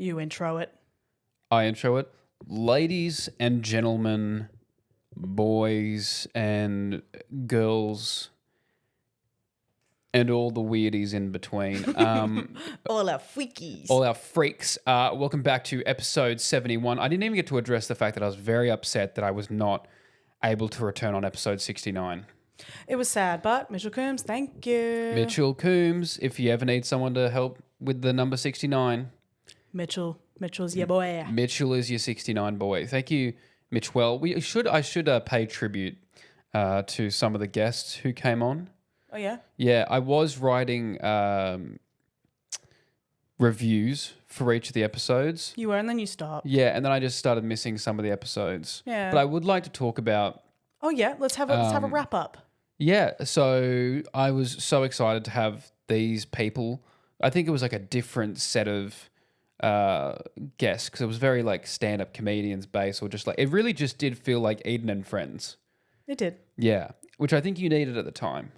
You intro it. I intro it. Ladies and gentlemen, boys and girls, and all the weirdies in between. All our freakies. All our freaks. Welcome back to episode 71. I didn't even get to address the fact that I was very upset that I was not able to return on episode 69. It was sad, but Mitchell Coombs, thank you. Mitchell Coombs, if you ever need someone to help with the number 69. Mitchell's your boy. Mitchell is your 69 boy. Thank you, Mitch. Well, I should pay tribute to some of the guests who came on. Oh, yeah? Yeah, I was writing reviews for each of the episodes. You were, and then you stopped. Yeah, and then I just started missing some of the episodes. Yeah. But I would like to talk about... Oh, yeah? Let's have a wrap up. Yeah, so I was so excited to have these people. I think it was like a different set of guests because it was very like stand-up comedians based, or just like it really just did feel like Edan and Friends. It did. Yeah, which I think you needed at the time.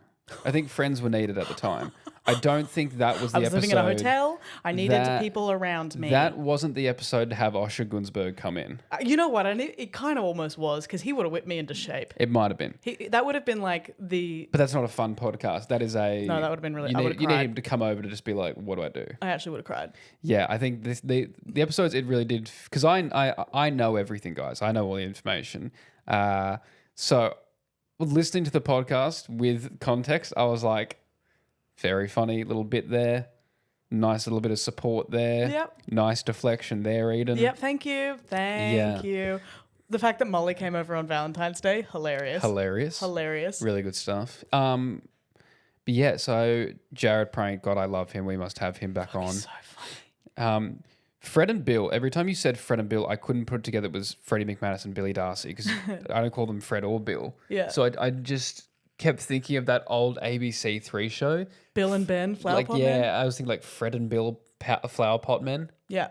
I think Friends were needed at the time. I don't think that was the episode. I was living in a hotel. I needed people around me. That wasn't the episode to have Osher Gunsberg come in. You know what? It kind of almost was, because he would have whipped me into shape. It might have been. That would have been like the... But that's not a fun podcast. That is a... No, that would have been really... You need him to come over to just be like, what do I do? I actually would have cried. Yeah, I think the episodes, it really did... Because I know everything, guys. I know all the information. So listening to the podcast with context, I was like... Very funny little bit there. Nice little bit of support there. Yep. Nice deflection there, Edan. Yep, thank you. Thank you. The fact that Molly came over on Valentine's Day, hilarious. Hilarious. Really good stuff. But yeah, so Jared Prank, God, I love him. We must have him back on. So funny. Fred and Bill, every time you said Fred and Bill, I couldn't put it together. It was Freddie McManus and Billy Darcy because I don't call them Fred or Bill. Yeah. So I just kept thinking of that old ABC 3 show. Bill and Ben, Flower Pot Yeah, Men? I was thinking like Fred and Bill Flower Pot Men. Yeah.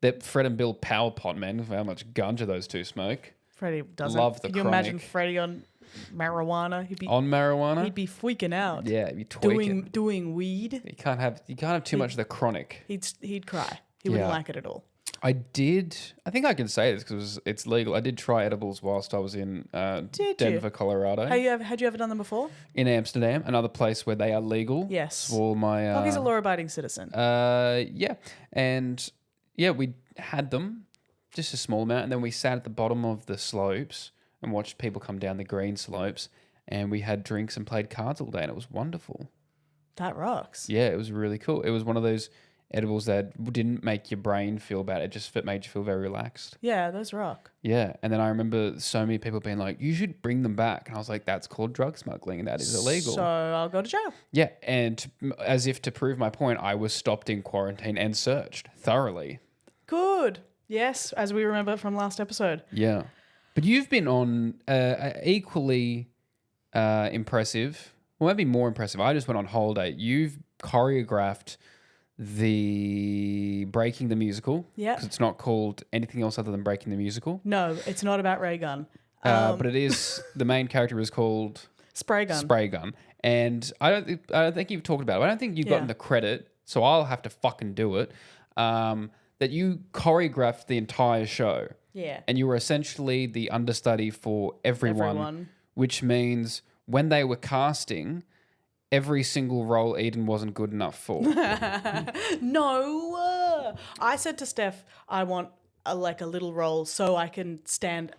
That Fred and Bill Power Pot Men. How much ganja those two smoke. Freddie doesn't. Love the Can you chronic. imagine Freddie on marijuana? On marijuana? He'd be freaking out. Yeah, he'd be tweaking. Doing weed. You can't have too much of the chronic. He'd cry. He wouldn't like it at all. I think I can say this because it's legal. I did try edibles whilst I was in Denver, Colorado. Had you ever done them before? In Amsterdam, another place where they are legal. Yes. For my... he's a law-abiding citizen. Yeah. And yeah, we had them, just a small amount, and then we sat at the bottom of the slopes and watched people come down the green slopes, and we had drinks and played cards all day, and it was wonderful. That rocks. Yeah, it was really cool. It was one of those edibles that didn't make your brain feel bad. It just made you feel very relaxed. Yeah, those rock. Yeah. And then I remember so many people being like, you should bring them back. And I was like, that's called drug smuggling and that is illegal. So I'll go to jail. Yeah. And as if to prove my point, I was stopped in quarantine and searched thoroughly. Good. Yes, as we remember from last episode. Yeah. But you've been on equally impressive, well, maybe more impressive. I just went on holiday. You've choreographed the Breaking the Musical. Yeah. Because it's not called anything else other than Breaking the Musical. No, it's not about Ray Gun. But it is, the main character is called... Spray Gun. Spray Gun. And I don't think you've talked about it. I don't think you've gotten the credit, so I'll have to fucking do it, that you choreographed the entire show. Yeah. And you were essentially the understudy for everyone. Which means when they were casting... Every single role Edan wasn't good enough for. No. I said to Steph, I want a little role so I can step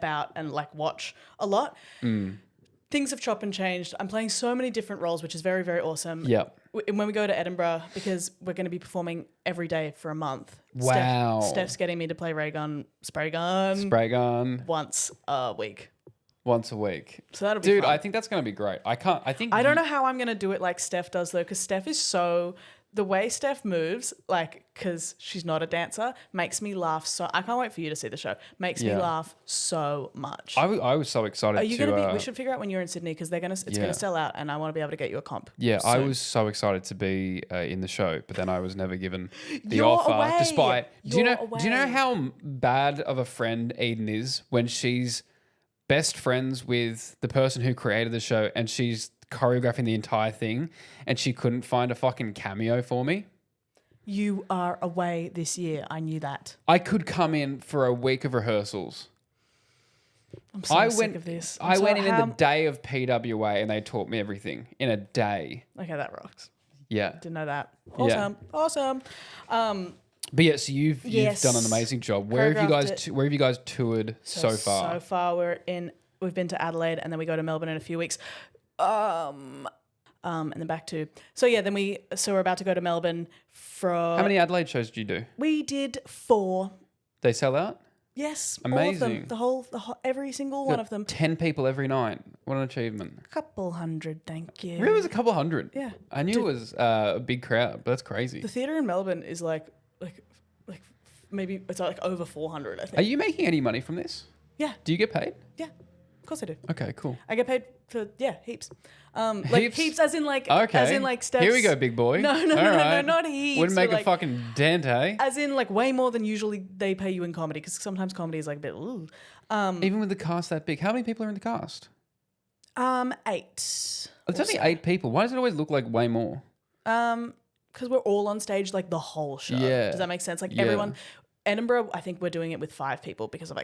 out and watch a lot. Things have chopped and changed. I'm playing so many different roles, which is very, very awesome. Yeah. When we go to Edinburgh, because we're going to be performing every day for a month. Wow. Steph's getting me to play Spray Gun once a week. Once a week. So that'll be fun. I think that's going to be great. I don't know how I'm going to do it like Steph does though, because Steph is the way Steph moves, because she's not a dancer, makes me laugh so... I can't wait for you to see the show. Makes me laugh so much. I was so excited. Are you going to be... We should figure out when you're in Sydney, because it's going to sell out and I want to be able to get you a comp. Yeah, soon. I was so excited to be in the show, but then I was never given the offer. Away. Despite... Do you know how bad of a friend Edan is when she's best friends with the person who created the show and she's choreographing the entire thing and she couldn't find a fucking cameo for me? You are away this year. I knew that. I could come in for a week of rehearsals. I'm so sick of this. I went in the day of PWA and they taught me everything in a day. Okay, that rocks. Yeah. Didn't know that. Yeah. Awesome. But yeah, so you've done an amazing job. Where have you guys toured so far? So far we've been to Adelaide and then we go to Melbourne in a few weeks. And then back to we're about to go to Melbourne How many Adelaide shows did you do? We did 4. They sell out? Yes, amazing. All of them, every single one of them. 10 people every night. What an achievement! A couple hundred, thank you. Really, it was a couple hundred. Yeah, I knew it was a big crowd, but that's crazy. The theatre in Melbourne is like maybe it's like over 400. I think. Are you making any money from this? Yeah. Do you get paid? Yeah, of course I do. Okay, cool. I get paid for heaps. Heaps as in steps. Here we go, big boy. No, not heaps. Wouldn't make a fucking dent, eh? As in way more than usually they pay you in comedy, because sometimes comedy is like a bit. Ooh. Even with the cast that big, how many people are in the cast? 8. It's only 8 people. Why does it always look like way more? Because we're all on stage the whole show. Yeah. Does that make sense? Everyone. Edinburgh, I think we're doing it with 5 people because of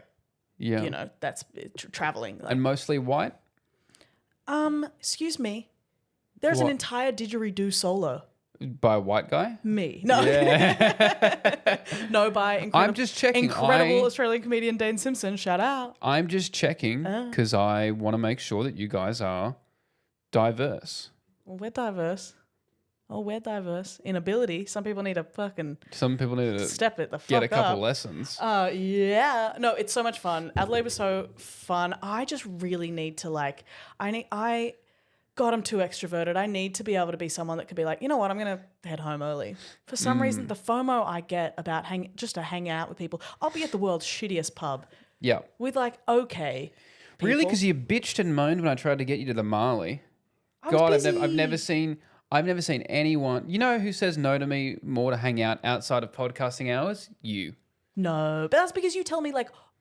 that's traveling. And mostly white? Excuse me. There's an entire didgeridoo solo. By a white guy? Me. No. Yeah. No, by I'm just checking. Incredible Australian comedian Dane Simpson. Shout out. I'm just checking because I want to make sure that you guys are diverse. Well, we're diverse. We're diverse in ability. Some people need to step it the fuck get a couple up. Lessons. Yeah. No, it's so much fun. Adelaide was so fun. I just really need to God, I'm too extroverted. I need to be able to be someone that could be like, you know what, I'm going to head home early. For some reason, the FOMO I get about just to hang out with people, I'll be at the world's shittiest pub. Yeah. With okay people. Really? Because you bitched and moaned when I tried to get you to the Marley. I've never seen anyone. You know who says no to me more to hang out outside of podcasting hours? You. No, but that's because you tell me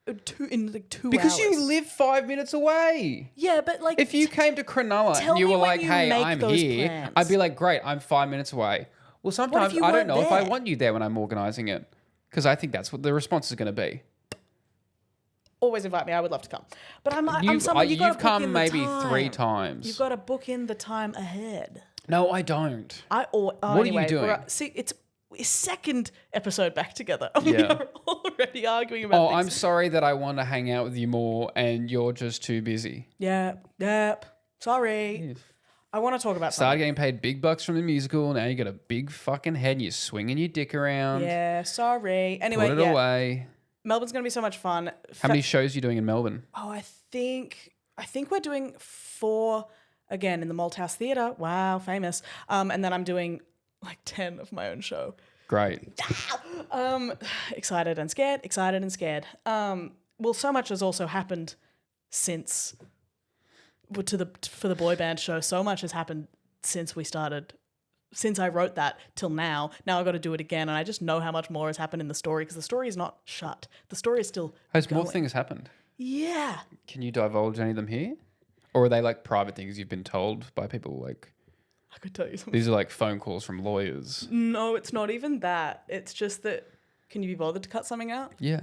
2 because hours. you live 5 minutes away. Yeah, but if you came to Cronulla and you were like, hey, I'm here, plans. I'd be like, great, I'm 5 minutes away. Well, sometimes I don't know if I want you there when I'm organising it because I think that's what the response is going to be. Always invite me. I would love to come. But I'm someone you've come maybe 3 times. You've got to book in the time ahead. No, I don't. What are you doing? See, it's second episode back together. Yeah. We are already arguing about things. I'm sorry that I want to hang out with you more and you're just too busy. Yep. Sorry. Yes. I want to talk about Started getting paid big bucks from the musical. Now you got a big fucking head and you're swinging your dick around. Yeah, sorry. Anyway, put it away. Melbourne's going to be so much fun. How many shows are you doing in Melbourne? I think we're doing 4 again in the Malthouse Theatre. Wow, famous. And then I'm doing 10 of my own show. Great. Excited and scared. Well, so much has also happened since for the boy band show. So much has happened since we started. Since I wrote that till now. Now I've got to do it again, and I just know how much more has happened in the story because the story is not shut. The story is still Has going. more things happened? Yeah. Can you divulge any of them here? Or are they private things you've been told by people I could tell you something. These are phone calls from lawyers. No, it's not even that. It's just that, can you be bothered to cut something out? Yeah.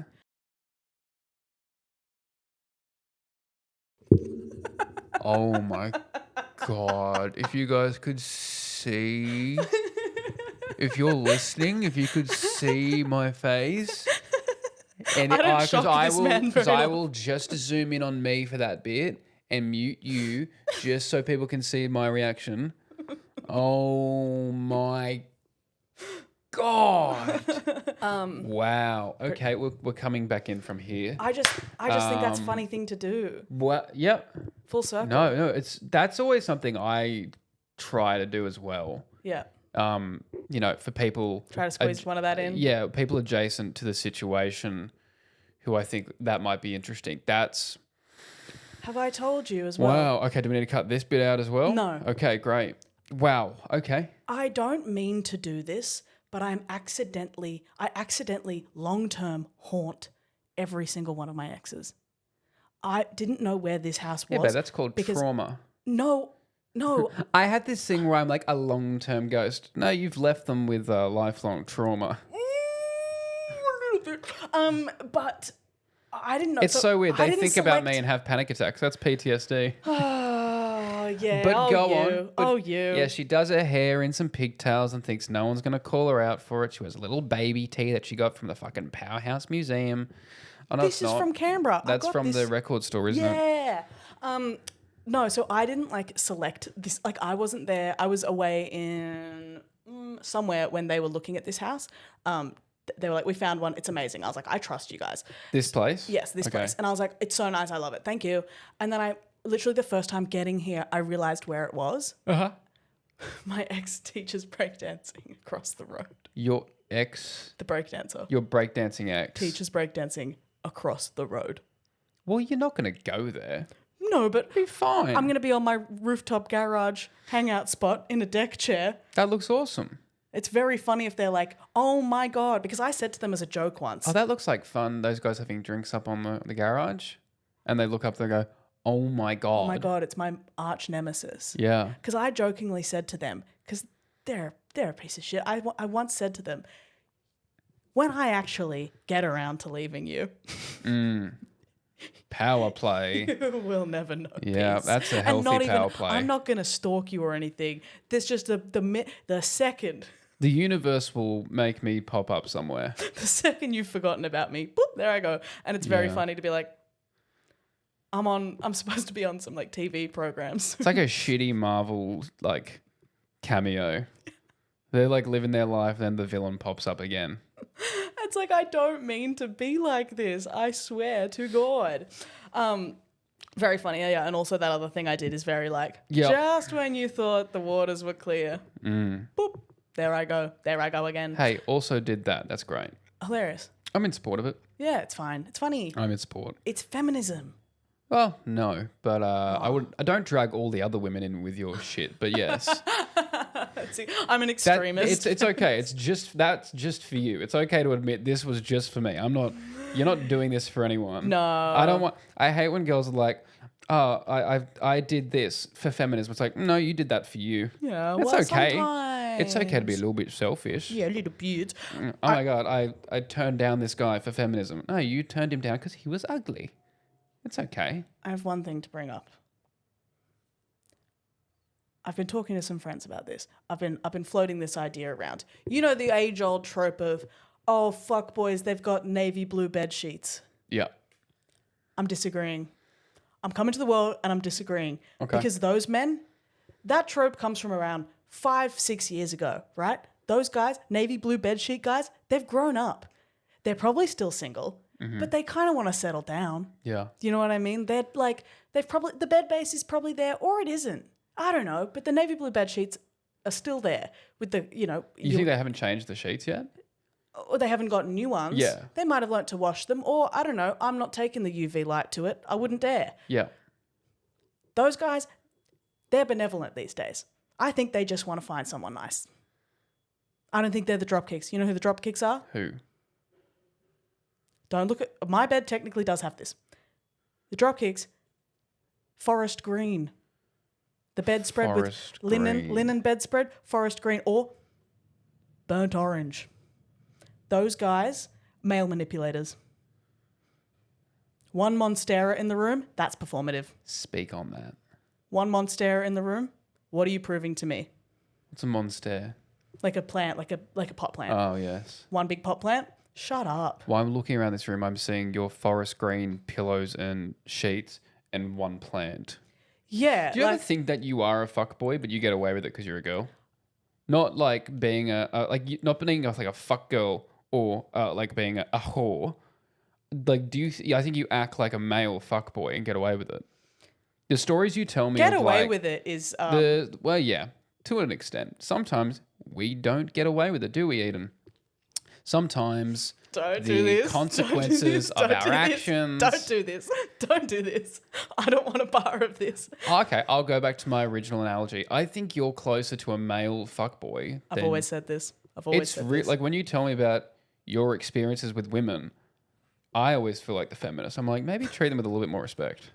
Oh my God. If you guys could see, if you're listening, if you could see my face. And I will just zoom in on me for that bit and mute you just so people can see my reaction. Oh my God. Wow. Okay, we're coming back in from here. I just think that's a funny thing to do. What? Yep. Full circle. No, that's always something I try to do as well. Yeah. For people try to squeeze one of that in. Yeah, people adjacent to the situation who I think that might be interesting. Have I told you as well? Wow. Okay, do we need to cut this bit out as well? No. Okay, great. Wow. Okay. I don't mean to do this, but I accidentally long-term haunt every single one of my exes. I didn't know where this house was. Yeah, but that's called trauma. No, No. I had this thing where I'm like a long-term ghost. No, you've left them with lifelong trauma. A little bit. But I didn't know. It's so weird. I They didn't think about me select- and have panic attacks. That's PTSD. Oh, yeah. But oh, go you. on. But Oh, you. Yeah, she does her hair in some pigtails and thinks no one's going to call her out for it. She wears a little baby tee that she got from the fucking Powerhouse Museum. Oh, no, This it's is not. from Canberra. That's from this. the record store, isn't it? Yeah. No, so I didn't like select this. Like I wasn't there. I was away in somewhere when they were looking at this house. They were like, we found one. It's amazing. I was like, I trust you guys. This place? Yes, this Okay. place. And I was like, it's so nice. I love it. Thank you. And then I literally the first time getting here, I realized where it was. Uh-huh. My ex teacher's breakdancing across the road. Your ex, The breakdancer. your breakdancing ex. Teacher's breakdancing across the road. Well, you're not going to go there. No, but Be fine. I'm going to be on my rooftop garage hangout spot in a deck chair. That looks awesome. It's very funny if they're like, oh my God, because I said to them as a joke once. Oh, that looks like fun. Those guys having drinks up on the garage. And they look up, they go, oh my God. Oh my God, it's my arch nemesis. Yeah. Because I jokingly said to them, because they're a piece of shit. I once said to them, when I actually get around to leaving you, Power play. you will never know. Yeah, peace. that's a And healthy not even, power play. I'm not going to stalk you or anything. There's just the second, The universe will make me pop up somewhere. the second you've forgotten about me, boop, there I go. And it's very Yeah. funny to be like, I'm supposed to be on some like TV programs. It's like a shitty Marvel like cameo. They're like living their life, then the villain pops up again. It's like, I don't mean to be like this. I swear to God. Very funny. Yeah. And also that other thing I did is very like, Yep. just when you thought the waters were clear, boop, there I go. There I go again. Hey, also did that. That's great. Hilarious. I'm in support of it. Yeah, it's fine. It's funny. I'm in support. It's feminism. Well, no, but I don't drag all the other women in with your shit. But yes, See, I'm an extremist. it's okay. That's just for you. It's okay to admit this was just for me. I'm not. You're not doing this for anyone. No. I don't want. I hate when girls are like, "Oh, I did this for feminism." It's like, no, you did that for you. Yeah, it's well, okay. sometimes. It's okay to be a little bit selfish. Yeah, a little bit. Oh my god, I turned down this guy for feminism. No, you turned him down because he was ugly. It's okay. I have one thing to bring up. I've been talking to some friends about this. I've been floating this idea around. You know the age-old trope of, oh, fuck boys, they've got navy blue bed sheets. Yeah. I'm disagreeing. I'm coming to the world and I'm disagreeing. Okay. Because those men, that trope comes from around 5-6 years ago, right? Those guys, navy blue bed sheet guys, they've grown up. They're probably still single, but they kind of want to settle down. Yeah. You know what I mean? They're like, the bed base is probably there or it isn't. I don't know, but the navy blue bed sheets are still there with the, You think they haven't changed the sheets yet? or they haven't gotten new ones. Yeah. They might have learnt to wash them, or I don't know, I'm not taking the UV light to it. I wouldn't dare. Yeah. Those guys, they're benevolent these days. I think they just want to find someone nice. I don't think they're the dropkicks. You know who the dropkicks are? Who? Don't look at my bed. Technically, does have this. The dropkicks, forest green. The bedspread with Forest green. linen bedspread, forest green or burnt orange. Those guys, male manipulators. One monstera in the room, that's performative. Speak on that. One monstera in the room, what are you proving to me? What's a monster? Like a plant, like a pot plant. Oh, yes. One big pot plant? Shut up. While I'm looking around this room, I'm seeing your forest green pillows and sheets and one plant. Yeah. Do you ever think that you are a fuckboy, but you get away with it because you're a girl? Not like being not being like a fuck girl or like being a whore. Like, I think you act like a male fuckboy and get away with it. The stories you tell me get of away like, with it is well, yeah, to an extent. Sometimes we don't get away with it, do we, Eden? Sometimes don't do the this. consequences of our actions. Don't do this. Don't do this. I don't want a bar of this. Okay, I'll go back to my original analogy. I think you're closer to a male fuckboy. I've always said this. I've always said this. Like when you tell me about your experiences with women, I always feel like the feminist. I'm like, maybe treat them with a little bit more respect.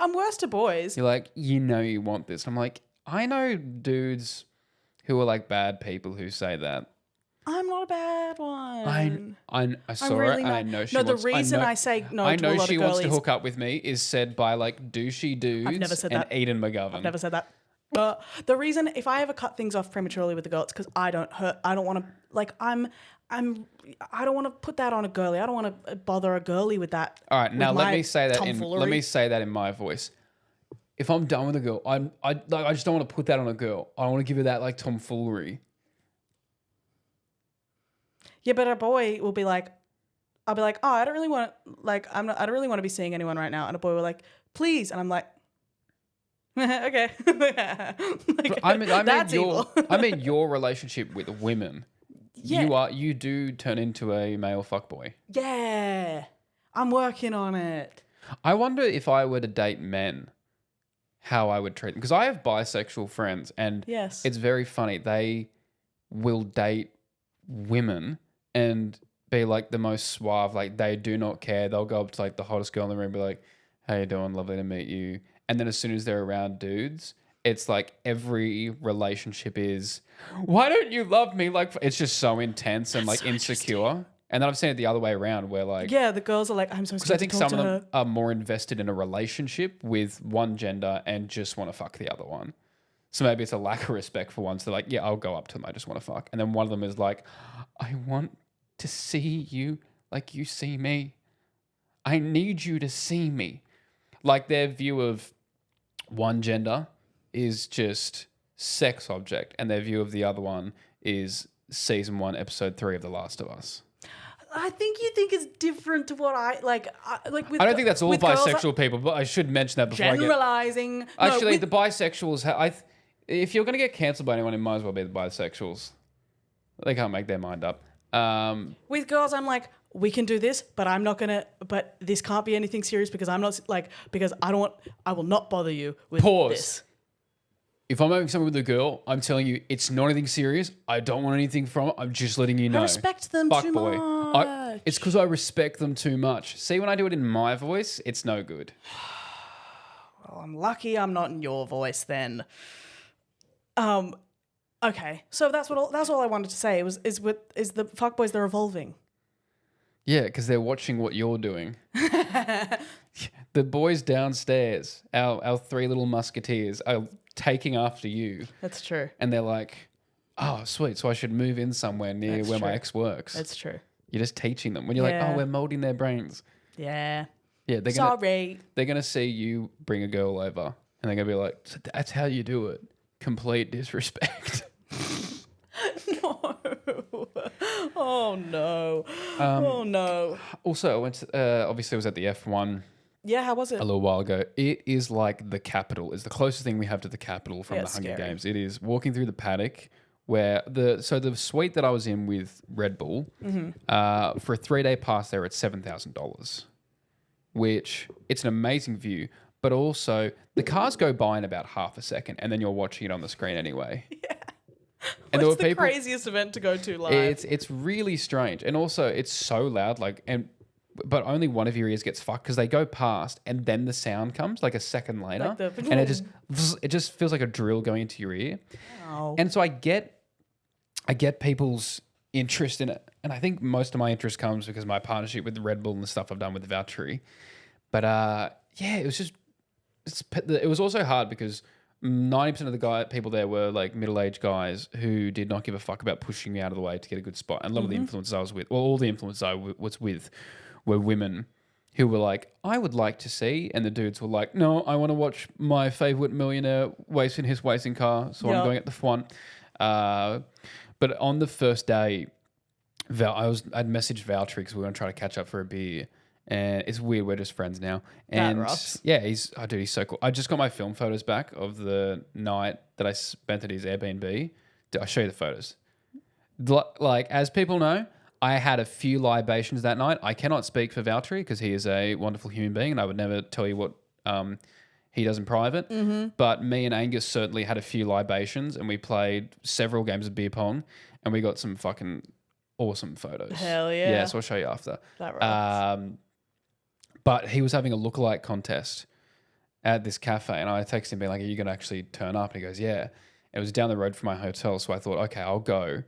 I'm worse to boys. You're like, you want this. I'm like, I know dudes who are like bad people who say that. I'm not a bad one. I saw really her and I not. know she No, wants. the reason I say no I to a know lot she of wants to girlies. hook up with me is said by like douchey dudes I've never said and that. Eden McGovern. I've never said that. But the reason, if I ever cut things off prematurely with a girl, it's because I don't want to, like, I don't want to put that on a girly. I don't want to bother a girly with that. All right, now let my me say that tomfoolery. in my voice. If I'm done with a girl, I just don't want to put that on a girl. I don't want to give her that like tomfoolery. Yeah, but a boy will be like, I'll be like, oh, I don't really want I don't really want to be seeing anyone right now. And a boy will like, please. And I'm like, okay. Like, that's evil. I mean your relationship with women. Yeah. You do turn into a male fuckboy. Yeah. I'm working on it. I wonder if I were to date men, how I would treat them. Because I have bisexual friends and Yes. it's very funny. They will date women and be like the most suave. Like they do not care. They'll go up to like the hottest girl in the room and be like, how you doing? Lovely to meet you. And then as soon as they're around dudes, it's like every relationship is, why don't you love me? Like it's just so intense and like so insecure. And then I've seen it the other way around where like, yeah, the girls are like, I'm so because I scared think to talk some to of her. them are more invested in a relationship with one gender and just want to fuck the other one. So maybe it's a lack of respect for one. So they're like, yeah, I'll go up to them. I just want to fuck. And then one of them is like, I want to see you like you see me. I need you to see me. Like their view of one gender is just sex object, and their view of the other one is season 1, episode 3 of The Last of Us. I think you think it's different to what I like. With I don't think that's all with girls, bisexual people, but I should mention that before generalizing. I get... Actually, the bisexuals, if you're going to get cancelled by anyone, it might as well be the bisexuals. They can't make their mind up. With girls, I'm like, we can do this, but I'm not gonna. But this can't be anything serious because I'm not like because I don't want. I will not bother you with this. If I'm having something with a girl, I'm telling you it's not anything serious. I don't want anything from it. I'm just letting you know. I respect them too much. It's because I respect them too much. See, when I do it in my voice, it's no good. Well, I'm lucky I'm not in your voice then. Okay, so that's all I wanted to say. Is the fuckboys, they're evolving. Yeah, because they're watching what you're doing. The boys downstairs, our 3 little musketeers, are taking after you. That's true. And they're like, oh, sweet, so I should move in somewhere near where my ex works. That's true. You're just teaching them. When you're like, oh, we're molding their brains. Yeah. Yeah, they're gonna see you bring a girl over and they're gonna be like, so that's how you do it. Complete disrespect. No. Oh no. Oh no. Also, I went to, obviously I was at the F1 Yeah, how was it? a little while ago. It is like the capital. It's the closest thing we have to the capital from the it's Hunger scary. Games. It is walking through the paddock where the suite that I was in with Red Bull, for a 3-day pass there, it's $7,000, which it's an amazing view. But also, the cars go by in about half a second, and then you're watching it on the screen anyway. Yeah. And What's the craziest event to go to live? It's really strange, and also it's so loud. But only one of your ears gets fucked because they go past, and then the sound comes like a second later, and it just feels like a drill going into your ear. Wow. And so I get people's interest in it, and I think most of my interest comes because of my partnership with Red Bull and the stuff I've done with Valtteri. But yeah, it was just. It was also hard because 90% of the people there were like middle-aged guys who did not give a fuck about pushing me out of the way to get a good spot. And a lot of the influencers I was with, well, all the influencers I was with were women who were like, I would like to see. And the dudes were like, no, I want to watch my favorite millionaire wasting his racing car. So I'm going at the front. But on the first day, I'd messaged Valtteri because we were going to try to catch up for a beer. And it's weird, we're just friends now. And yeah, he's so cool. I just got my film photos back of the night that I spent at his Airbnb. I'll show you the photos. Like, as people know, I had a few libations that night. I cannot speak for Valtteri because he is a wonderful human being and I would never tell you what he does in private. But me and Angus certainly had a few libations and we played several games of beer pong and we got some fucking awesome photos. Hell yeah. Yeah, so I'll show you after. That rocks. But he was having a lookalike contest at this cafe, and I texted him being like, "Are you going to actually turn up?" And he goes, "Yeah." It was down the road from my hotel, so I thought, okay, I'll go.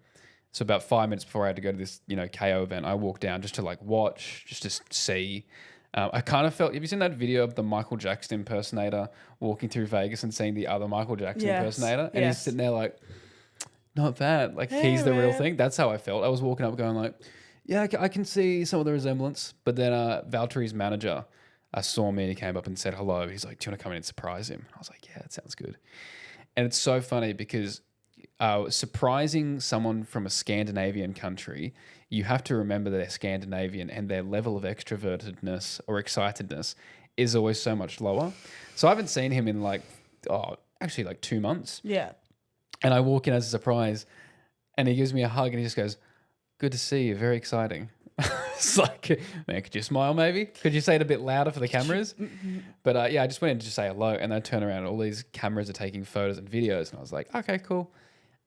So about 5 minutes before I had to go to this, KO event, I walked down just to like watch, just to see. I kind of felt. Have you seen that video of the Michael Jackson impersonator walking through Vegas and seeing the other Michael Jackson impersonator, and he's sitting there like, not bad. Like he's the real thing. That's how I felt. I was walking up, going like, yeah, I can see some of the resemblance. But then Valtteri's manager saw me and he came up and said hello. He's like, "Do you want to come in and surprise him?" I was like, "Yeah, that sounds good." And it's so funny because surprising someone from a Scandinavian country, you have to remember that they're Scandinavian and their level of extrovertedness or excitedness is always so much lower. So I haven't seen him in actually like 2 months. Yeah. And I walk in as a surprise and he gives me a hug and he just goes, "Good to see you. Very exciting." It's like, man, could you smile maybe? Could you say it a bit louder for the cameras? But I just went in to just say hello, and then I turn around and all these cameras are taking photos and videos, and I was like, okay, cool.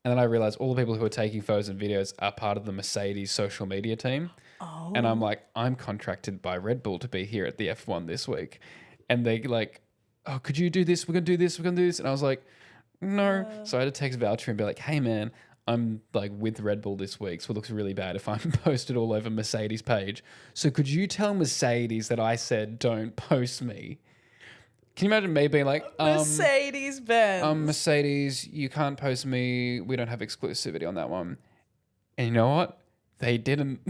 And then I realized all the people who are taking photos and videos are part of the Mercedes social media team. Oh. And I'm like, I'm contracted by Red Bull to be here at the F1 this week. And they like, "Oh, could you do this? We're going to do this. We're going to do this." And I was like, no. So I had to text Valtteri and be like, "Hey, man, I'm like with Red Bull this week, so it looks really bad if I'm posted all over Mercedes' page. So could you tell Mercedes that I said don't post me?" Can you imagine me being like, Mercedes-Benz. Mercedes, you can't post me. We don't have exclusivity on that one. And you know what? They didn't.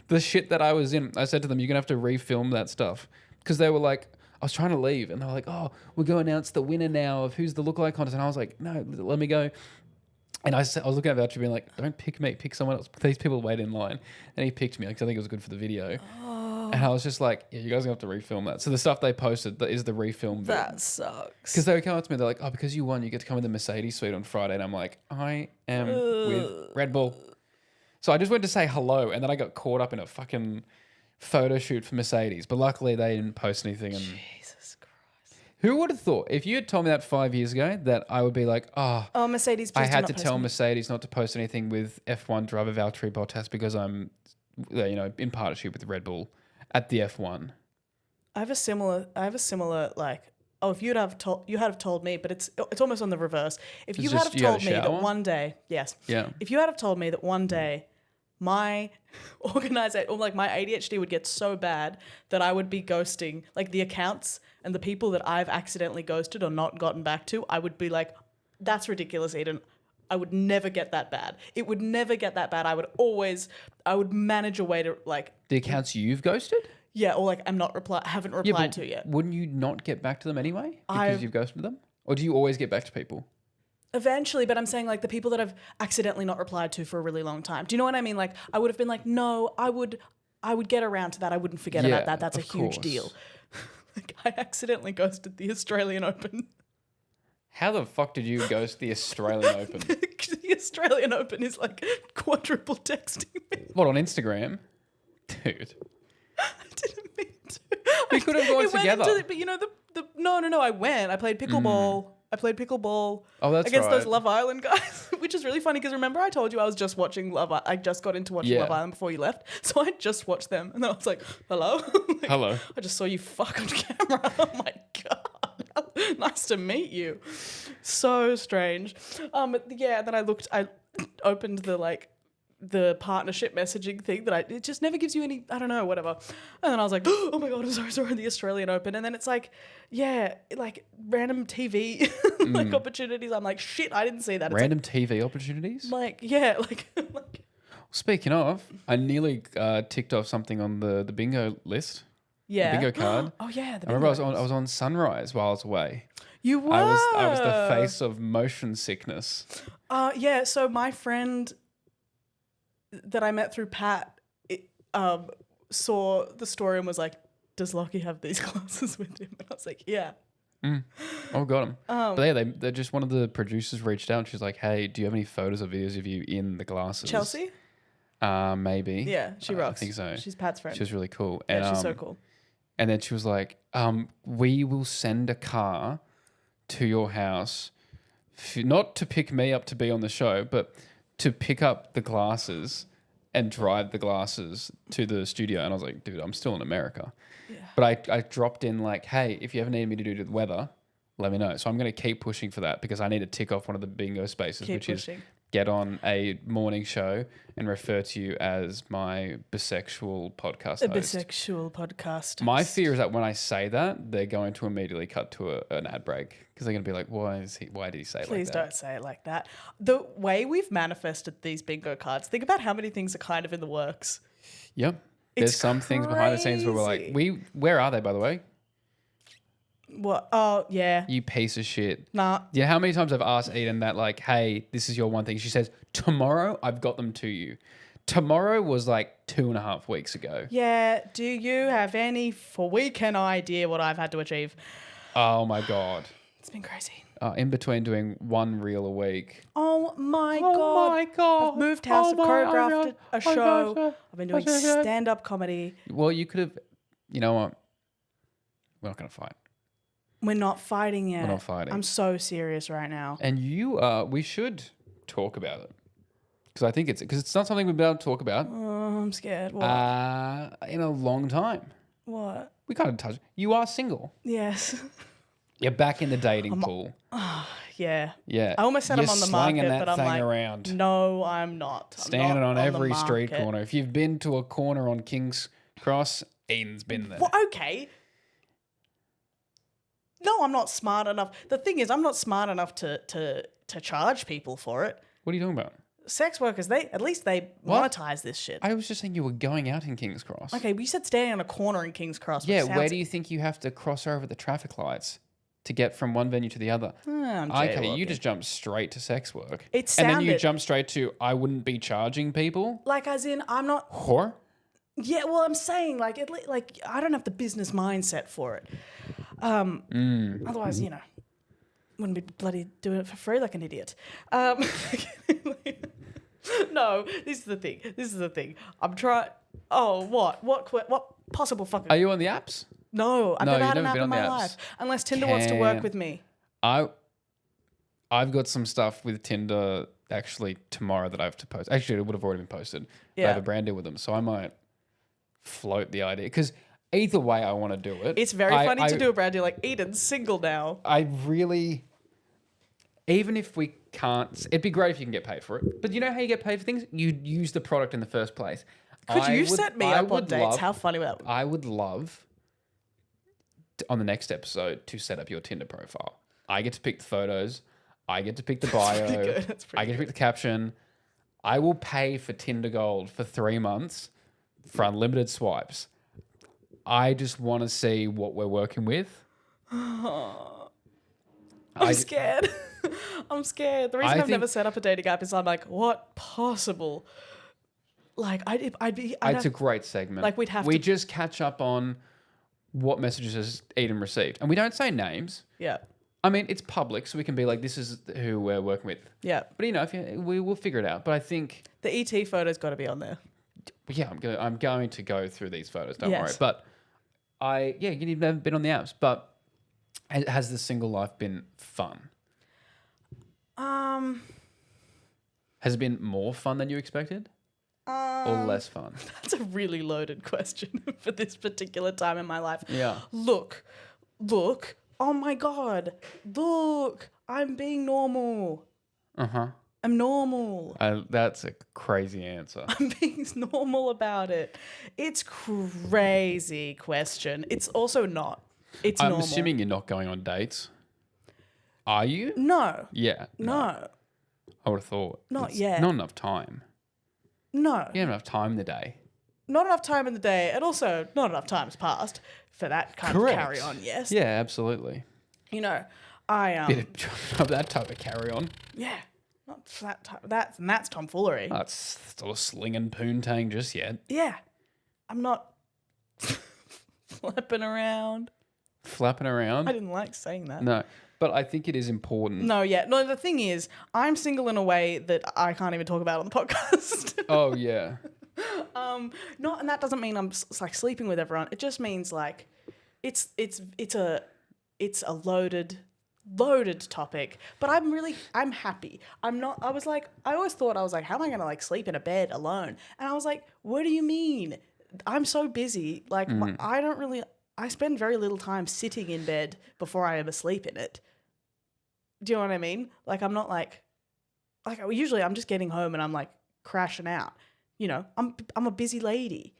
The shit that I was in, I said to them, "You're going to have to refilm that stuff." Because they were like, I was trying to leave and they were like, "Oh, we're going to announce the winner now of who's the lookalike contest." And I was like, "No, let me go." And I was looking at Valtteri being like, "Don't pick me, pick someone else. These people wait in line." And he picked me because I think it was good for the video. Oh. And I was just like, "Yeah, you guys are going to have to refilm that." So the stuff they posted is the refilm bit. That sucks. Because they would come up to me, they're like, "Oh, because you won, you get to come in the Mercedes suite on Friday." And I'm like, I am with Red Bull. So I just went to say hello, and then I got caught up in a fucking photo shoot for Mercedes. But luckily they didn't post anything. And Jesus Christ. who would have thought, if you had told me that 5 years ago, that I would be like, oh, Mercedes, please I do had not to post tell me. Mercedes not to post anything with F1 driver Valtteri Bottas because I'm, in partnership with Red Bull at the F1. I have a similar like, if you had told me, but it's almost on the reverse. If you had have told me that one day, yes. Yeah. If you had have told me that one day my organization, or like my ADHD would get so bad that I would be ghosting like the accounts and the people that I've accidentally ghosted or not gotten back to, I would be like, "That's ridiculous, Eden. I would never get that bad. It would never get that bad. I would manage a way to like..." The accounts you've ghosted? Yeah, or like haven't replied to yet. Wouldn't you not get back to them anyway because you've ghosted them? Or do you always get back to people? Eventually, but I'm saying like the people that I've accidentally not replied to for a really long time. Do you know what I mean? Like I would have been like, no, I would get around to that. I wouldn't forget about that. That's a huge deal. Like I accidentally ghosted the Australian Open. How the fuck did you ghost the Australian Open? The Australian Open is like quadruple texting me. What, on Instagram? Dude. I didn't mean to. We could have gone together. But no, I went. I played pickleball. Oh, that's against right. those Love Island guys, which is really funny because remember I told you I was just watching I just got into watching Love Island before you left, so I just watched them and then I was like, "Hello." Like, hello. I just saw you fuck on camera. Oh my god, nice to meet you. So strange. But yeah. Then I opened the partnership messaging thing it just never gives you any, I don't know, whatever. And then I was like, "Oh my God, I'm so sorry, the Australian Open." And then it's like, yeah, like random TV like opportunities. I'm like, shit, I didn't see that. Random TV opportunities? Like, yeah, like Speaking of, I nearly ticked off something on the bingo list. Yeah. The bingo card. Oh yeah. I remember I was on Sunrise while I was away. You were? I was the face of motion sickness. Yeah, so my friend that I met through Pat saw the story and was like, "Does Lachy have these glasses with him?" And I was like, "Yeah." Oh, got him. But yeah, they just, one of the producers reached out and she's like, "Hey, do you have any photos or videos of you in the glasses?" Chelsea? Maybe. Yeah, she rocks. I think so. She's Pat's friend. She was really cool. Yeah, And, she's so cool. And then she was like, "We will send a car to your house, not to pick me up to be on the show, but to pick up the glasses and drive the glasses to the studio. And I was like, dude, I'm still in America. Yeah. But I dropped in like, hey, if you ever need me to do the weather, let me know. So I'm going to keep pushing for that because I need to tick off one of the bingo spaces, which is get on a morning show and refer to you as my bisexual podcast host. Bisexual podcast. My fear is that when I say that, they're going to immediately cut to an ad break because they're going to be like, why did he say it like that? Please don't say it like that. The way we've manifested these bingo cards, think about how many things are kind of in the works. Yep. There's some things behind the scenes where we're like, where are they, by the way? What? Oh, yeah. You piece of shit. Nah. Yeah, how many times I've asked Edan that, like, hey, this is your one thing. She says, tomorrow I've got them to you. Tomorrow was like 2.5 weeks ago. Yeah. Do you have any weekend idea what I've had to achieve? Oh my God. It's been crazy. In between doing one reel a week. Oh my God. Oh my God. I've moved house, I've choreographed a show. gosh. I've been doing stand-up comedy. Well, you could have, you know what? We're not going to fight. We're not fighting yet. We're not fighting. I'm so serious right now. And we should talk about it. Because I think it's not something we've been able to talk about. Oh, I'm scared. What? In a long time. What? We can't touch. You are single. Yes. You're back in the dating pool. Yeah. Yeah. I almost said I'm on the market, that but I'm thing like, around. no, I'm not. I'm Standing not on every the street market. corner. If you've been to a corner on King's Cross, Edan's been there. Well, okay. No, I'm not smart enough. The thing is, I'm not smart enough to charge people for it. What are you talking about? Sex workers, at least they monetize this shit. I was just saying you were going out in King's Cross. Okay, but you said standing on a corner in King's Cross. Yeah, where do you think you have to cross over the traffic lights to get from one venue to the other? Okay, you just jumped straight to sex work. And then you jump straight to, I wouldn't be charging people? Like, as in, I'm not... Whore? Yeah, well, I'm saying, like, I don't have the business mindset for it. Otherwise, wouldn't be bloody doing it for free like an idiot. No, this is the thing. I'm trying... Oh, what? What possible fucking... Are you on the apps? No, I've never had an never app been in on my the life. Unless Tinder wants to work with me. I've got some stuff with Tinder actually tomorrow that I have to post. Actually, it would have already been posted. But I have a brand deal with them, so I might float the idea. Because either way, I want to do it. It's very funny to do a brand deal like Edan's single now. I really... Even if we can't... It'd be great if you can get paid for it. But you know how you get paid for things? You use the product in the first place. Could you set me up on dates? How funny would that be? I would love, on the next episode, to set up your Tinder profile. I get to pick the photos. I get to pick the bio. I get to pick the caption. I will pay for Tinder Gold for 3 months for unlimited swipes. I just want to see what we're working with. I'm scared. I'm scared. The reason I've never set up a dating app is I'm like, what possible? Like, it's a great segment. Like, we just catch up on what messages has Edan received. And we don't say names. Yeah. I mean, it's public, so we can be like, this is who we're working with. Yeah. But, we will figure it out. But I think... The ET photo's got to be on there. Yeah, I'm going to go through these photos. Don't worry. But you've never been on the apps. But has the single life been fun? Has it been more fun than you expected? Or less fun? That's a really loaded question for this particular time in my life. Yeah. Look. Oh my God. Look. I'm being normal. Uh-huh. I'm normal. That's a crazy answer. I'm being normal about it. It's crazy question. It's also not. It's normal. I'm assuming you're not going on dates. Are you? No. Yeah. No. I would have thought. Not yet. Not enough time. No. You don't have enough time in the day. Not enough time in the day, and also not enough time's passed for that kind of carry on, yes? Yeah, absolutely. I... Bit of that type of carry on. Yeah. Not for that type... That's tomfoolery. That's still a slinging poontang just yet. Yeah. I'm not flapping around. Flapping around? I didn't like saying that. No. But I think it is important. No, yeah. No, the thing is, I'm single in a way that I can't even talk about on the podcast. Oh, yeah. And that doesn't mean I'm like sleeping with everyone. It just means like it's a loaded loaded topic, but I'm happy. I always thought, how am I going to like sleep in a bed alone? And I was like, what do you mean? I'm so busy. Like, I spend very little time sitting in bed before I am asleep in it. Do you know what I mean? Like, I'm not like usually I'm just getting home and I'm like crashing out. You know, I'm a busy lady.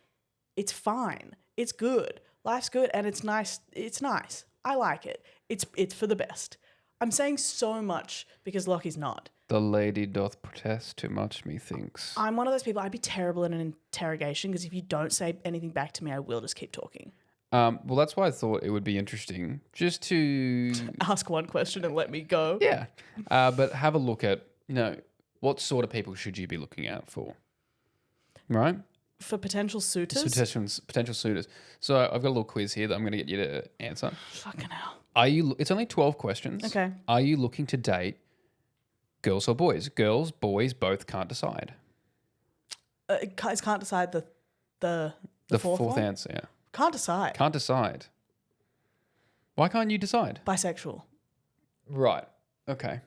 It's fine. It's good. Life's good and it's nice. It's nice. I like it. It's for the best. I'm saying so much because Lochy's not. The lady doth protest too much, methinks. I'm one of those people, I'd be terrible in an interrogation because if you don't say anything back to me, I will just keep talking. Well, that's why I thought it would be interesting just to ask one question and let me go. Yeah. But have a look at, what sort of people should you be looking out for? Right? For potential suitors? Potential suitors. So I've got a little quiz here that I'm going to get you to answer. Fucking hell. It's only 12 questions. Okay. Are you looking to date girls or boys? Girls, boys, both can't decide. Can't decide the fourth answer, yeah. Can't decide. Can't decide. Why can't you decide? Bisexual. Right. Okay.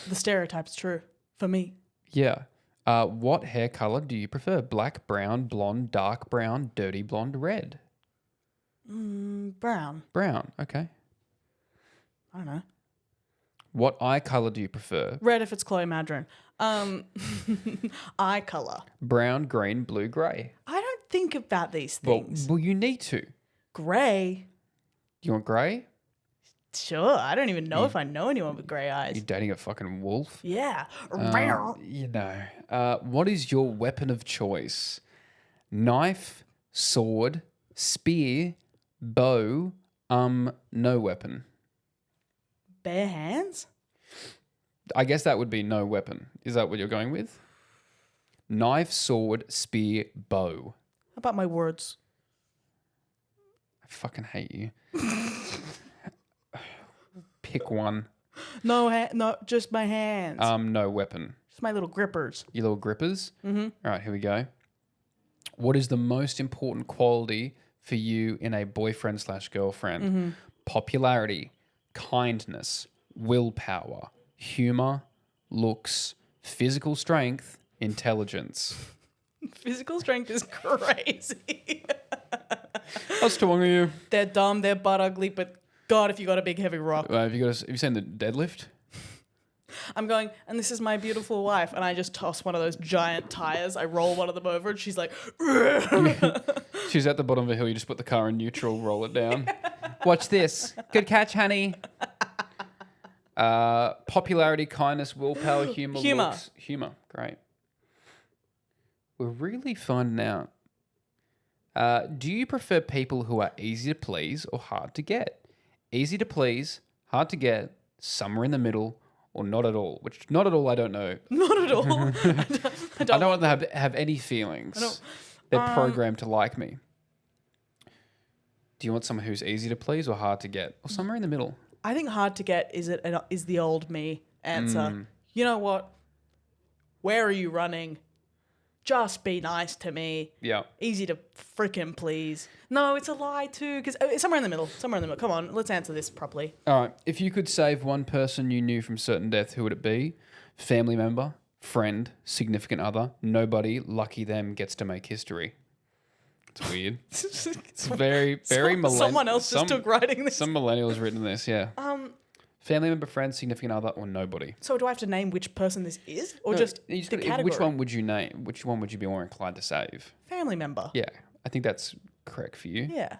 The stereotype's true for me. Yeah. What hair color do you prefer? Black, brown, blonde, dark brown, dirty blonde, red? Brown. Brown. Okay. I don't know. What eye color do you prefer? Red if it's Chloe Madron. Eye color. Brown, green, blue, grey. I don't think about these things. Well, you need to. Grey. You want grey? Sure. I don't even know if I know anyone with grey eyes. You're dating a fucking wolf? Yeah. What is your weapon of choice? Knife, sword, spear, bow, no weapon. Bare hands? I guess that would be no weapon. Is that what you're going with? Knife, sword, spear, bow. How about my words? I fucking hate you. Pick one. No, just my hands. No weapon. Just my little grippers. Your little grippers? Mm-hmm. All right, here we go. What is the most important quality for you in a boyfriend/girlfriend? Mm-hmm. Popularity, kindness, willpower, humor, looks, physical strength, intelligence. Physical strength is crazy. How strong are you? They're dumb, they're butt ugly, but God, if you got a big heavy rock. Have you seen the deadlift? I'm going, and this is my beautiful wife, and I just toss one of those giant tires. I roll one of them over, and she's like, She's at the bottom of a hill. You just put the car in neutral, roll it down. Watch this. Good catch, honey. Popularity, kindness, willpower, humor. Looks. Humor. Great. We're really finding out. Do you prefer people who are easy to please or hard to get? Easy to please, hard to get, somewhere in the middle, or not at all. Which not at all, I don't know. Not at all. I don't want them to have any feelings. They're programmed to like me. Do you want someone who's easy to please or hard to get, or somewhere in the middle? I think hard to get is the old me answer. You know what? Where are you running? Just be nice to me. Yeah. Easy to freaking please. No, it's a lie too, because somewhere in the middle. Come on, let's answer this properly. All right. If you could save one person you knew from certain death, who would it be? Family member, friend, significant other, nobody, lucky them, gets to make history. It's weird. It's very millennial. Someone else just took writing this. Some millennials written this, yeah. Family member, friend, significant other, or nobody. So do I have to name which person this is? Or just the category? Which one would you name? Which one would you be more inclined to save? Family member. Yeah, I think that's correct for you. Yeah.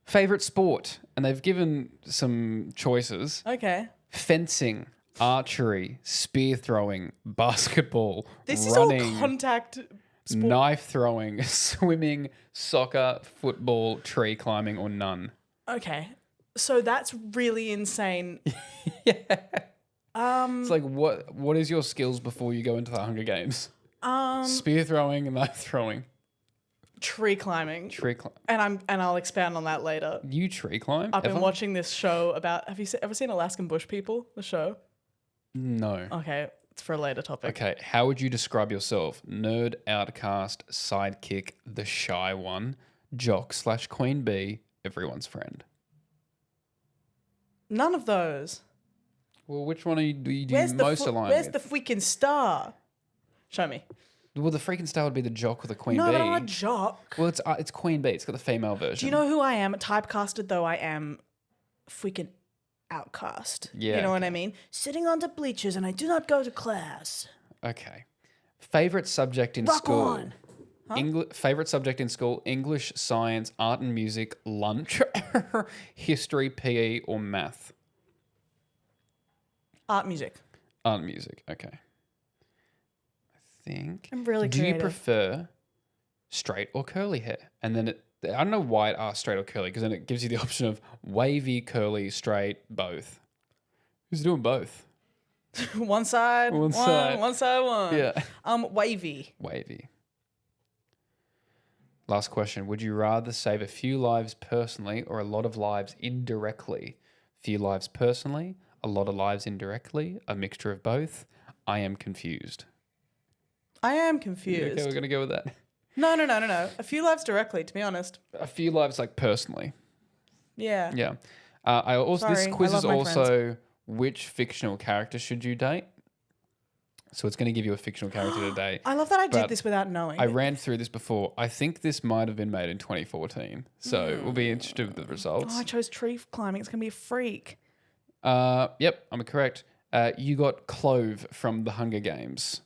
Favorite sport? And they've given some choices. Okay. Fencing, archery, spear throwing, basketball, this running, is all contact sport. Knife throwing, swimming, soccer, football, tree climbing, or none. Okay. So that's really insane. Yeah. It's like what is your skills before you go into the Hunger Games? Spear throwing and knife throwing. Tree climbing. And I'll expand on that later. You tree climb? I've been watching this show about have you ever seen Alaskan Bush People, the show? No. Okay, it's for a later topic. Okay, how would you describe yourself? Nerd, outcast, sidekick, the shy one, jock/queen bee, everyone's friend. None of those. Well, which one do you Where's the most align Where's with? the freaking star? Show me. Well, the freaking star would be the jock or the queen No, bee. but I'm a jock. Well, it's queen bee. It's got the female version. Do you know who I am? Typecasted though I am, freaking outcast. Yeah, You know what I mean? Sitting on the bleachers and I do not go to class. Okay. Favorite subject in Rock school? on. Huh? Favorite subject in school? English, science, art and music, lunch, history, PE, or math? Art, music. Art and music. Okay. I think. I'm really Do you creative. prefer straight or curly hair? And then I don't know why it asks straight or curly because then it gives you the option of wavy, curly, straight, both. Who's doing both? One side, One side. one side, one. Yeah. Wavy. Wavy. Last question. Would you rather save a few lives personally or a lot of lives indirectly? Few lives personally, a lot of lives indirectly, a mixture of both. I am confused. I am Yeah, confused. okay, we're going to go with that. No. A few lives directly, to be honest. A few lives like personally. Yeah. Yeah. This Sorry, quiz I is love my also which fictional character should you date? So it's going to give you a fictional character to date. I love that I did But this without knowing. I ran through this before. I think this might have been made in 2014. So we'll be interested with the results. Oh, I chose tree climbing. It's going to be a freak. Yep, I'm correct. You got Clove from the Hunger Games.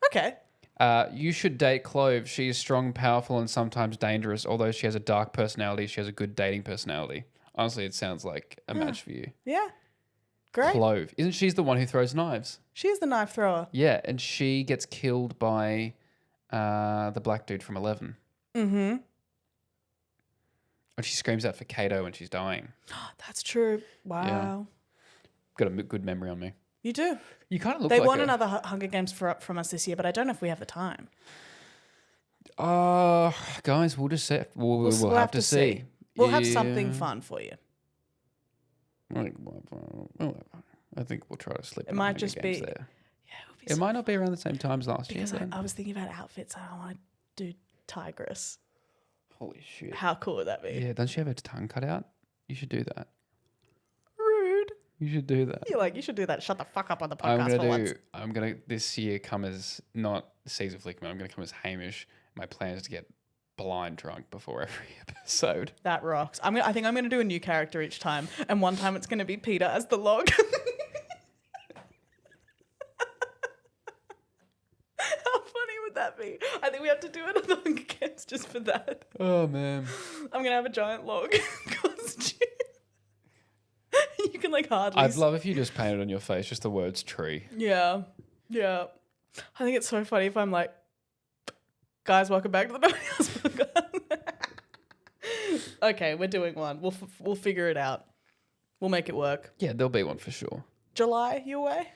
Okay. You should date Clove. She is strong, powerful, and sometimes dangerous. Although she has a dark personality, she has a good dating personality. Honestly, it sounds like a match for you. Yeah. Great. Clove. Isn't she the one who throws knives? She's the knife thrower. Yeah, and she gets killed by the black dude from 11. Mm-hmm. And she screams out for Kato when she's dying. That's true. Wow. Got a good memory on me. You do. You kind of look They like won her. another Hunger Games from us this year, but I don't know if we have the time. Guys, we'll just see. We'll have to see. We'll have something fun for you. I think we'll try to slip. It might just be. there. Yeah, it would be It might not be around the same time as last because year. Then. I was thinking about outfits. I don't want to do tigress. Holy shit! How cool would that be? Yeah, doesn't she have her tongue cut out? You should do that. Rude. You should do that. You're like, you should do that. Shut the fuck up on the podcast for once. I'm gonna this year come as not Caesar Flickman. I'm gonna come as Hamish. My plan is to get blind drunk before every episode. That rocks. I think I'm gonna do a new character each time, and one time it's gonna be Peter as the log. How funny would that be? I think we have to do another Hunger Games just for that. Oh man. I'm gonna have a giant log costume. You can like hardly. I'd love if you just painted on your face just the words tree. Yeah. I think it's so funny if I'm like, guys, welcome back to the Nobody Else podcast. Okay, we're doing one. We'll figure it out. We'll make it work. Yeah, there'll be one for sure. July, you away?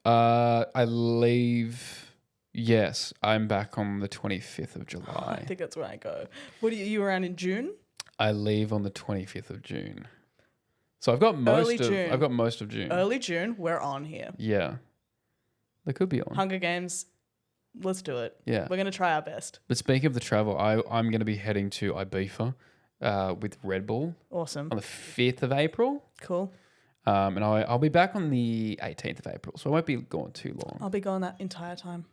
I leave. Yes, I'm back on the 25th of July. I think that's when I go. What are you around in June? I leave on the 25th of June. So I've got most of June. Early June, we're on here. Yeah. They could be on. Hunger Games, let's do it. Yeah. We're going to try our best. But speaking of the travel, I'm going to be heading to Ibiza with Red Bull Awesome. on the 5th of April. Cool. And I'll be back on the 18th of April, so I won't be gone too long. I'll be gone that entire time.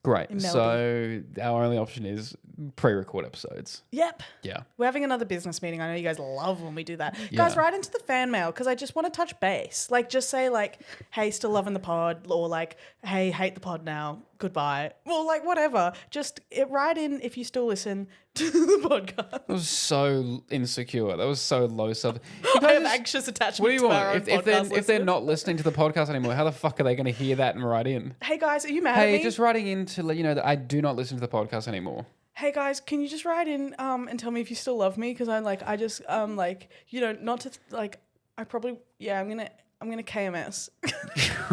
Great. in So our only option is pre-record episodes. Yep. Yeah. We're having another business meeting. I know you guys love when we do that. Yeah. Guys, write into the fan mail because I just want to touch base. Like, just say like, hey, still loving the pod, or like, hey, hate the pod now, goodbye. Well, like, whatever. Just write in if you still listen to the podcast. That was so insecure. That was so low self. I have anxious attachment What do you to our own want? If podcast they're not listening to the podcast anymore, how the fuck are they going to hear that and write in? Hey, guys, are you mad at Hey, me? just writing in to let you know that I do not listen to the podcast anymore. Hey guys, can you just write in and tell me if you still love me? Because I'm like, I just like, you know, not to like, I probably I'm gonna KMS.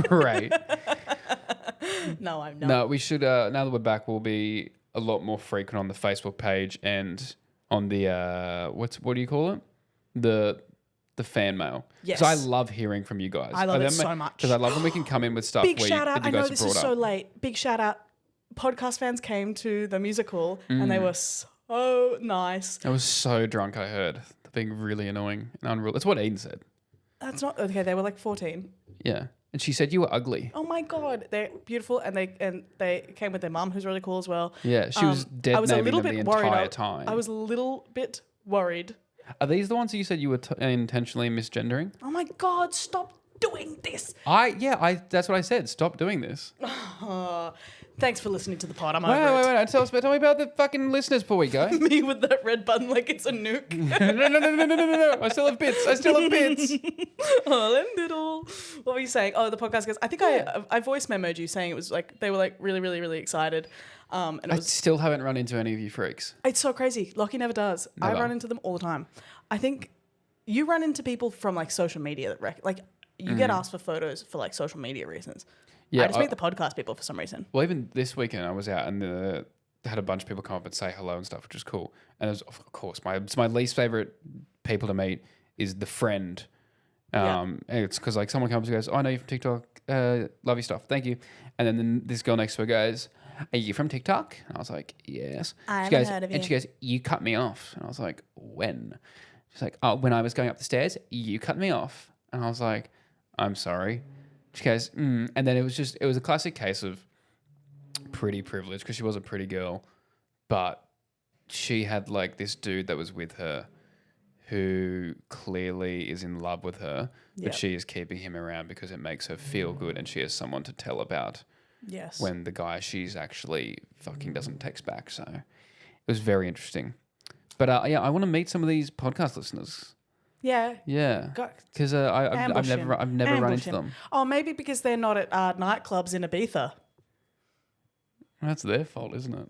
Right. No, I'm not. No, we should. Now that we're back, we'll be a lot more frequent on the Facebook page and on the what do you call it? The fan mail. Yes. Because I love hearing from you guys. I love it so much. Because I love when we can come in with stuff Big where shout out! that you I know guys this have is brought so up. late. Big shout out! Podcast fans came to the musical and they were so nice. I was so drunk. I heard. They're being really annoying and unreal. That's what Eden said. That's not okay. They were like 14. Yeah. And she said you were ugly. Oh my god, they're beautiful, and they came with their mum, who's really cool as well. Yeah, she was dead I was a naming little them bit the worried. entire time. I was a little bit worried. Are these the ones that you said you were intentionally misgendering? Oh my god, stop doing this. That's what I said. Stop doing this. Thanks for listening to the pod. I'm Wait. over it. Tell me about the fucking listeners before we go. Me with that red button like it's a nuke. No. I still have bits. Oh, them little. What were you saying? Oh, the podcast guys. I think I voice memoed you saying it was like they were like really, really, really excited. And it I was, still haven't run into any of you freaks. it's so crazy. Lachy never does. Never. I run into them all the time. I think you run into people from like social media that like you get asked for photos for like social media reasons. Yeah, I just meet the podcast people for some reason. Well, even this weekend I was out and had a bunch of people come up and say hello and stuff, which is cool. And it was, of course, my least favorite people to meet is the friend. And it's because like someone comes and goes, "Oh, I know you from TikTok. Love your stuff. Thank you." And then this girl next to her goes, "Are you from TikTok?" And I was like, "Yes." I She haven't goes, heard of and you. she goes, "You cut me off." And I was like, "When?" She's like, "Oh, when I was going up the stairs, you cut me off." And I was like, "I'm sorry." She goes, And then it was a classic case of pretty privilege because she was a pretty girl, but she had like this dude that was with her who clearly is in love with her, but she is keeping him around because it makes her feel good and she has someone to tell about. Yes. When the guy she's actually fucking doesn't text back. So it was very interesting. But I want to meet some of these podcast listeners. Yeah. Yeah, because I've never run into them. Oh, maybe because they're not at nightclubs in Ibiza. That's their fault, isn't it?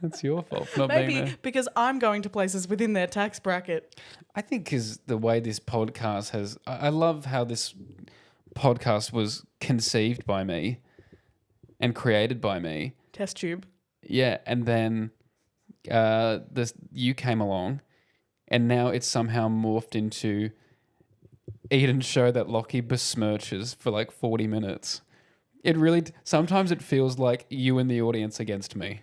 That's your fault for not being Maybe there. because I'm going to places within their tax bracket. I think because the way this podcast has, I love how this podcast was conceived by me and created by me. Test tube. Yeah, and then you came along. And now it's somehow morphed into Edan's show that Lachy besmirches for like 40 minutes. It really, sometimes it feels like you and the audience against me.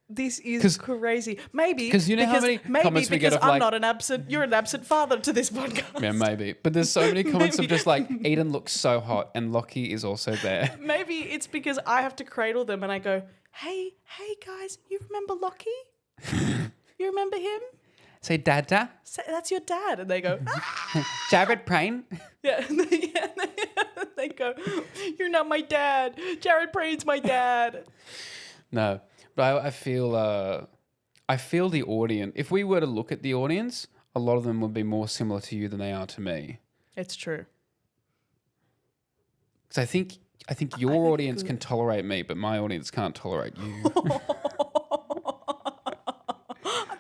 This is crazy. Maybe because you know how many comments we get of I'm like, not an absent. You're an absent father to this podcast. Yeah, maybe. But there's so many comments of just like Edan looks so hot and Lachy is also there. Maybe it's because I have to cradle them and I go, hey guys, you remember Lachy? You remember him? Say, Dada. That's your dad. And they go, Jared Prain. Yeah. They go, you're not my dad. Jared Prain's my dad. No, but I feel the audience. If we were to look at the audience, a lot of them would be more similar to you than they are to me. It's true. Because I think your audience can tolerate me, but my audience can't tolerate you.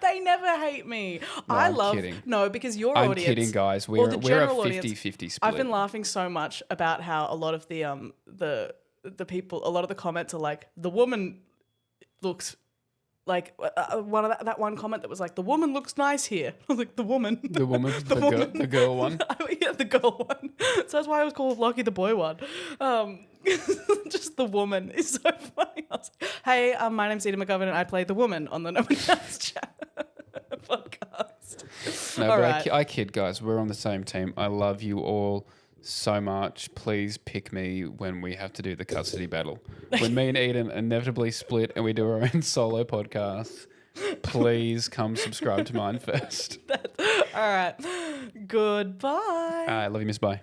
They never hate me. No, I'm kidding. No, because your I'm audience. kidding, guys. or the We're a general 50-50 split. I've been laughing so much about how a lot of the people, a lot of the comments are like, the woman looks like that one comment that was like, the woman looks nice here. I was like, the woman. The woman, the girl one. Yeah, the girl one. So that's why I was called Lachy the boy one. Just the woman is so funny. I was like, hey, my name's Edan McGovern and I play the woman on the No One Else Chat podcast. No, All but right. I kid, guys. We're on the same team. I love you all so much. Please pick me when we have to do the custody battle. When me and Edan inevitably split and we do our own solo podcast, please come subscribe to mine first. All right. Goodbye. Love you, miss. Bye.